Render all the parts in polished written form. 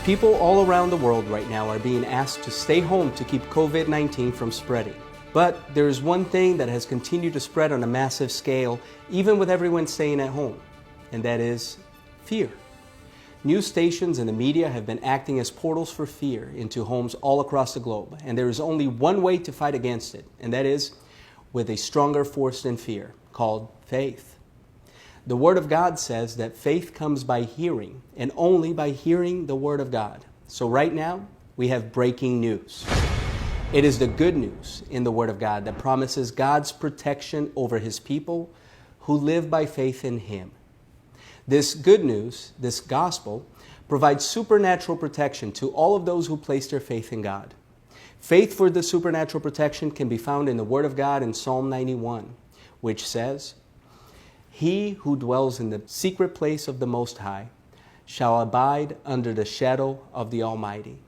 People all around the world right now are being asked to stay home to keep COVID-19 from spreading. But there is one thing that has continued to spread on a massive scale, even with everyone staying at home, and that is fear. News stations and the media have been acting as portals for fear into homes all across the globe, and there is only one way to fight against it, and that is with a stronger force than fear, called faith. The Word of God says that faith comes by hearing, and only by hearing the Word of God. So right now, we have breaking news. It is the good news in the Word of God that promises God's protection over His people who live by faith in Him. This good news, this gospel, provides supernatural protection to all of those who place their faith in God. Faith for the supernatural protection can be found in the Word of God in Psalm 91, which says, "He who dwells in the secret place of the Most High shall abide under the shadow of the Almighty.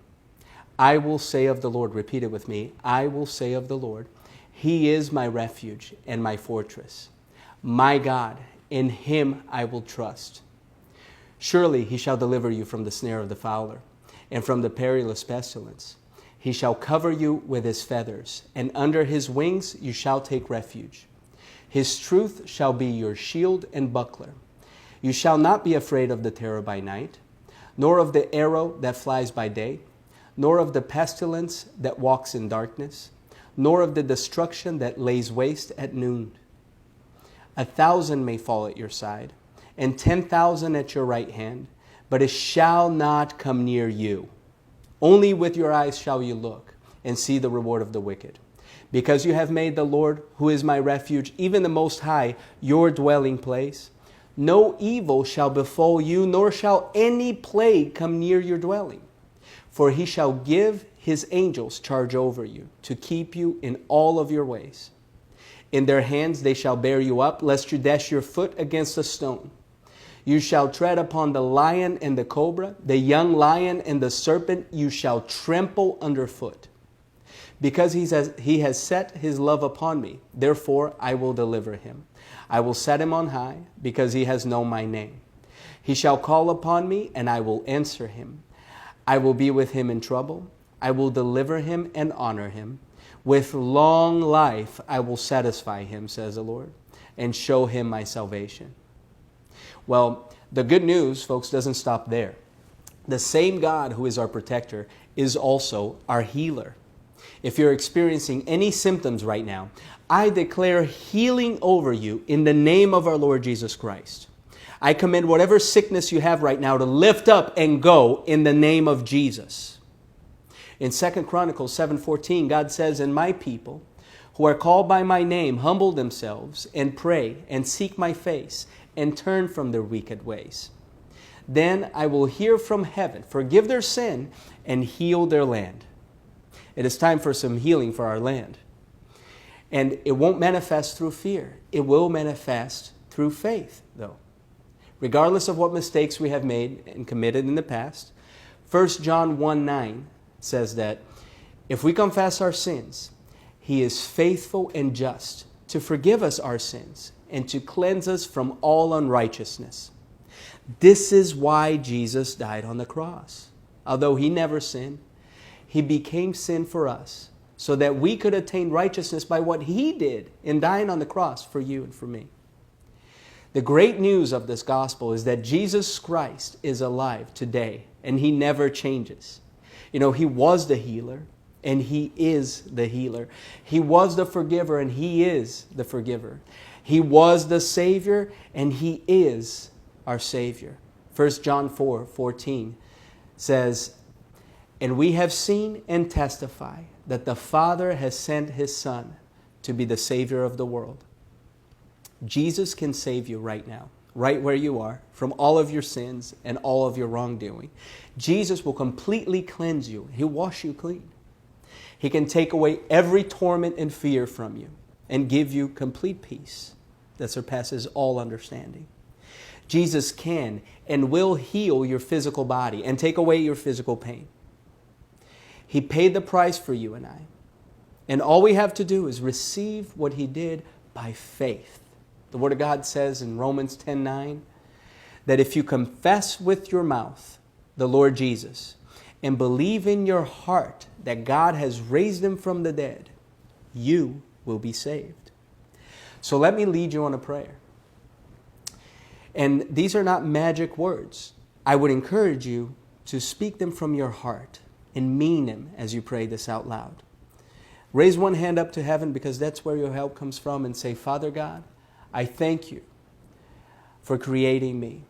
I will say of the Lord," repeat it with me, "I will say of the Lord, He is my refuge and my fortress. My God, in Him I will trust. Surely He shall deliver you from the snare of the fowler and from the perilous pestilence. He shall cover you with His feathers, and under His wings you shall take refuge. His truth shall be your shield and buckler. You shall not be afraid of the terror by night, nor of the arrow that flies by day, nor of the pestilence that walks in darkness, nor of the destruction that lays waste at noon. 1,000 may fall at your side, and 10,000 at your right hand, but it shall not come near you. Only with your eyes shall you look and see the reward of the wicked. Because you have made the Lord, who is my refuge, even the Most High, your dwelling place, no evil shall befall you, nor shall any plague come near your dwelling. For He shall give His angels charge over you, to keep you in all of your ways. In their hands they shall bear you up, lest you dash your foot against a stone. You shall tread upon the lion and the cobra, the young lion and the serpent you shall trample underfoot. Because he has set His love upon me, therefore I will deliver him. I will set him on high, because he has known my name. He shall call upon me, and I will answer him. I will be with him in trouble. I will deliver him and honor him. With long life I will satisfy him, says the Lord, and show him my salvation. Well, the good news, folks, doesn't stop there. The same God who is our protector is also our healer. If you're experiencing any symptoms right now, I declare healing over you in the name of our Lord Jesus Christ. I command whatever sickness you have right now to lift up and go in the name of Jesus. In 2 Chronicles 7:14, God says, "And my people who are called by my name humble themselves and pray and seek my face and turn from their wicked ways. Then I will hear from heaven, forgive their sin, and heal their land." It is time for some healing for our land. And it won't manifest through fear. It will manifest through faith, though. Regardless of what mistakes we have made and committed in the past, 1 John 1:9 says that if we confess our sins, He is faithful and just to forgive us our sins and to cleanse us from all unrighteousness. This is why Jesus died on the cross. Although He never sinned, He became sin for us so that we could attain righteousness by what He did in dying on the cross for you and for me. The great news of this gospel is that Jesus Christ is alive today and He never changes. You know, He was the healer and He is the healer. He was the forgiver and He is the forgiver. He was the Savior and He is our Savior. 1 John 4:14 says, "And we have seen and testify that the Father has sent His Son to be the Savior of the world." Jesus can save you right now, right where you are, from all of your sins and all of your wrongdoing. Jesus will completely cleanse you. He'll wash you clean. He can take away every torment and fear from you and give you complete peace that surpasses all understanding. Jesus can and will heal your physical body and take away your physical pain. He paid the price for you and I. And all we have to do is receive what He did by faith. The Word of God says in Romans 10:9 that if you confess with your mouth the Lord Jesus and believe in your heart that God has raised him from the dead, you will be saved. So let me lead you on a prayer. And these are not magic words. I would encourage you to speak them from your heart and mean them as you pray this out loud. Raise one hand up to heaven, because that's where your help comes from, and say, Father God, I thank you for creating me.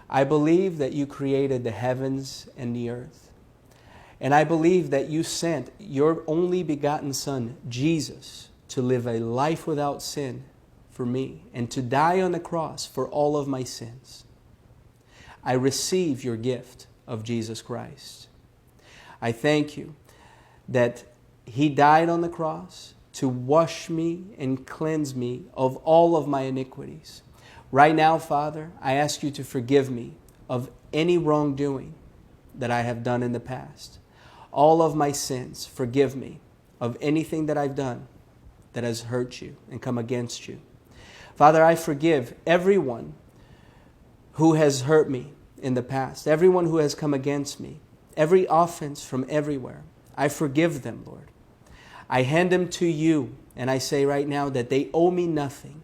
I believe that you created the heavens and the earth. And I believe that you sent your only begotten Son, Jesus, to live a life without sin for me and to die on the cross for all of my sins. I receive your gift of Jesus Christ. I thank you that he died on the cross to wash me and cleanse me of all of my iniquities. Right now, Father, I ask you to forgive me of any wrongdoing that I have done in the past. All of my sins, forgive me of anything that I've done that has hurt you and come against you. Father, I forgive everyone who has hurt me in the past, everyone who has come against me, every offense from everywhere. I forgive them, Lord. I hand them to you, and I say right now that they owe me nothing.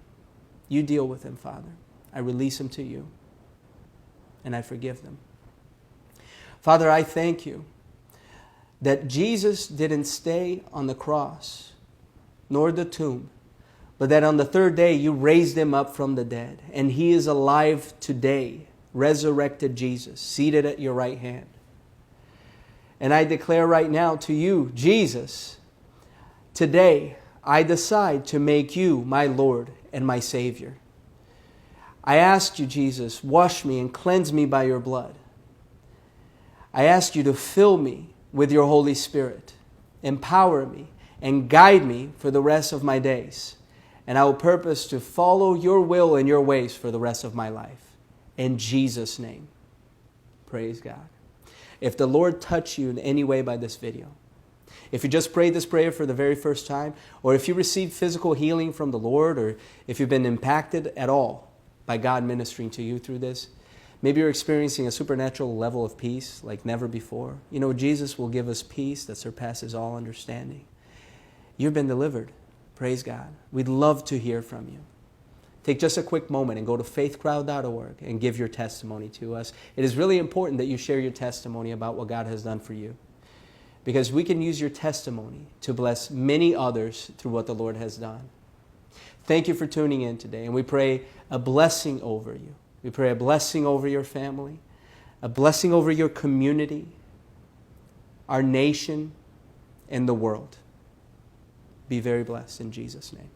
You deal with them, Father. I release them to you, and I forgive them. Father, I thank you that Jesus didn't stay on the cross, nor the tomb, but that on the third day you raised him up from the dead, and he is alive today, resurrected Jesus, seated at your right hand. And I declare right now to you, Jesus, today I decide to make you my Lord and my Savior. I ask you, Jesus, wash me and cleanse me by your blood. I ask you to fill me with your Holy Spirit, empower me, and guide me for the rest of my days. And I will purpose to follow your will and your ways for the rest of my life. In Jesus' name, praise God. If the Lord touched you in any way by this video, if you just prayed this prayer for the very first time, or if you received physical healing from the Lord, or if you've been impacted at all by God ministering to you through this, maybe you're experiencing a supernatural level of peace like never before. You know, Jesus will give us peace that surpasses all understanding. You've been delivered. Praise God. We'd love to hear from you. Take just a quick moment and go to faithcrowd.org and give your testimony to us. It is really important that you share your testimony about what God has done for you, because we can use your testimony to bless many others through what the Lord has done. Thank you for tuning in today, and we pray a blessing over you. We pray a blessing over your family, a blessing over your community, our nation, and the world. Be very blessed in Jesus' name.